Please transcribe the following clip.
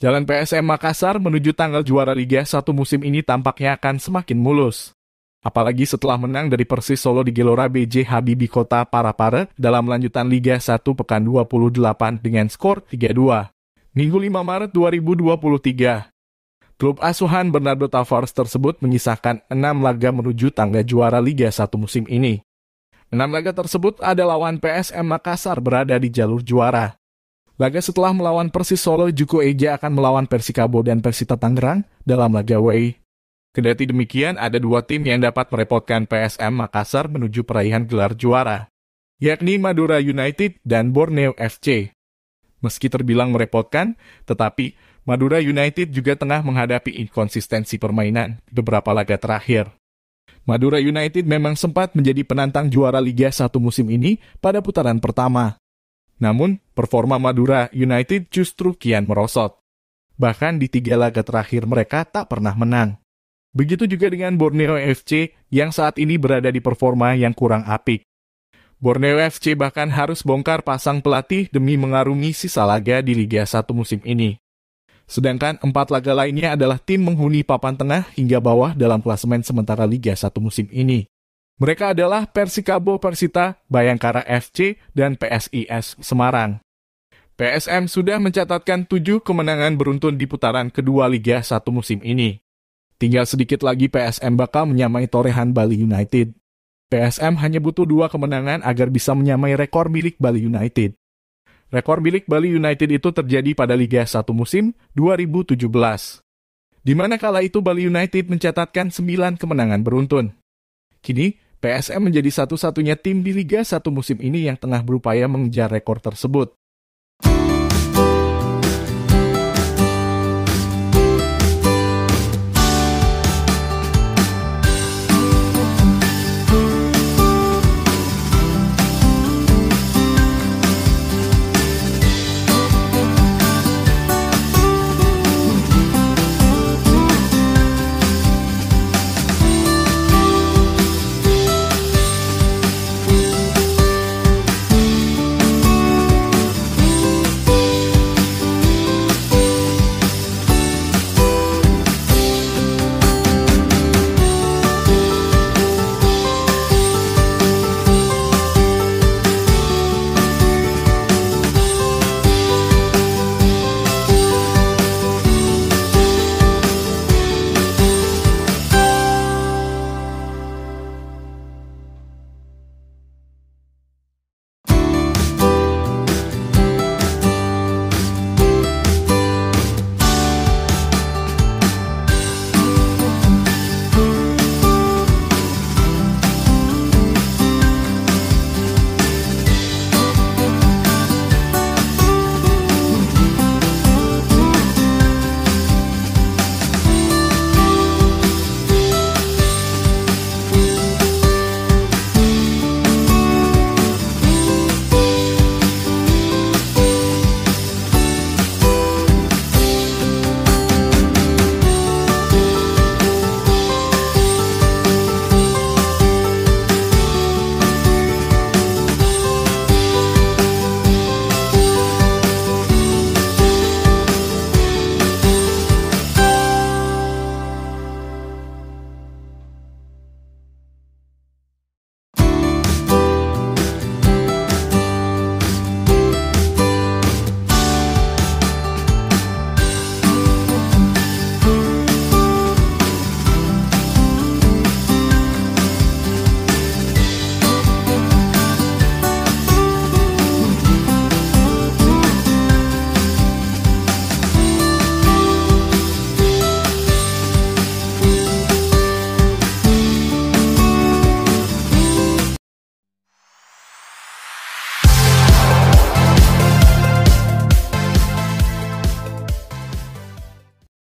Jalan PSM Makassar menuju tanggal juara Liga 1 musim ini tampaknya akan semakin mulus. Apalagi setelah menang dari Persis Solo di Gelora BJ Habibie Kota Parepare dalam lanjutan Liga 1 pekan 28 dengan skor 3-2. Minggu 5 Maret 2023. Klub asuhan Bernardo Tavares tersebut menyisakan 6 laga menuju tangga juara Liga 1 musim ini. 6 laga tersebut ada lawan PSM Makassar berada di jalur juara. Laga setelah melawan Persis Solo, Juku Eja akan melawan Persikabo dan Persita Tangerang dalam laga away. Kendati demikian, ada 2 tim yang dapat merepotkan PSM Makassar menuju peraihan gelar juara, yakni Madura United dan Borneo FC. Meski terbilang merepotkan, tetapi Madura United juga tengah menghadapi inkonsistensi permainan beberapa laga terakhir. Madura United memang sempat menjadi penantang juara Liga 1 musim ini pada putaran pertama. Namun, performa Madura United justru kian merosot. Bahkan di 3 laga terakhir mereka tak pernah menang. Begitu juga dengan Borneo FC yang saat ini berada di performa yang kurang apik. Borneo FC bahkan harus bongkar pasang pelatih demi mengarungi sisa laga di Liga 1 musim ini. Sedangkan 4 laga lainnya adalah tim menghuni papan tengah hingga bawah dalam klasemen sementara Liga 1 musim ini. Mereka adalah Persikabo Persita, Bayangkara FC, dan PSIS Semarang. PSM sudah mencatatkan 7 kemenangan beruntun di putaran kedua Liga 1 musim ini. Tinggal sedikit lagi PSM bakal menyamai torehan Bali United. PSM hanya butuh 2 kemenangan agar bisa menyamai rekor milik Bali United. Rekor milik Bali United itu terjadi pada Liga 1 musim 2017. Di mana kala itu Bali United mencatatkan 9 kemenangan beruntun. Kini, PSM menjadi satu-satunya tim di Liga 1 musim ini yang tengah berupaya mengejar rekor tersebut.